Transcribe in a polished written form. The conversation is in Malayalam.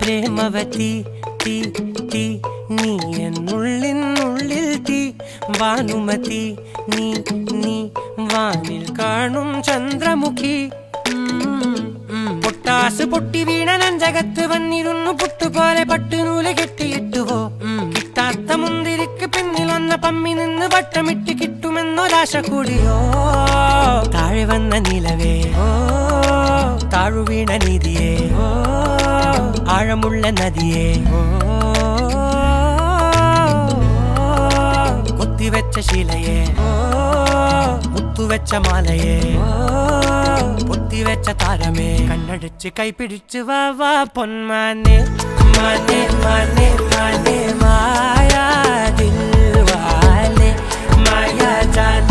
പ്രേമവതി തീ തീ നീ എന്നുള്ളിൽ തീ ഭാനുമതി നീ നീ വാനിൽ കാണും ചന്ദ്രമുഖി പൊട്ടാസ് പൊട്ടി വീണ നെഞ്ചകത്ത് വന്നിരുന്നു പുട്ടുപോലെ പട്ടുനൂല് കെട്ടിയിട്ടുവോ കിട്ടാത്ത മുന്തിരിക്ക് പിന്നിൽ വന്ന പമ്മി നിന്ന് വട്ടമിട്ട് കിട്ടുമെന്നൊരാശ കൂടിയോ താഴെ വന്ന നിലവേ താഴു വീണ നിധിയേ ആഴമുള്ള നദിയേ കൊത്തിവെച്ച ശിലയേ മുത്തുവെച്ച മാലയേ പൊത്തിവെച്ച താരമേ കണ്ണടിച്ച് കൈപിടിച്ച് വാ വാ പൊന്മാനെ മാനെ മാനെ മാനെ മായാ ദിൽവാലെ മായാ ജാല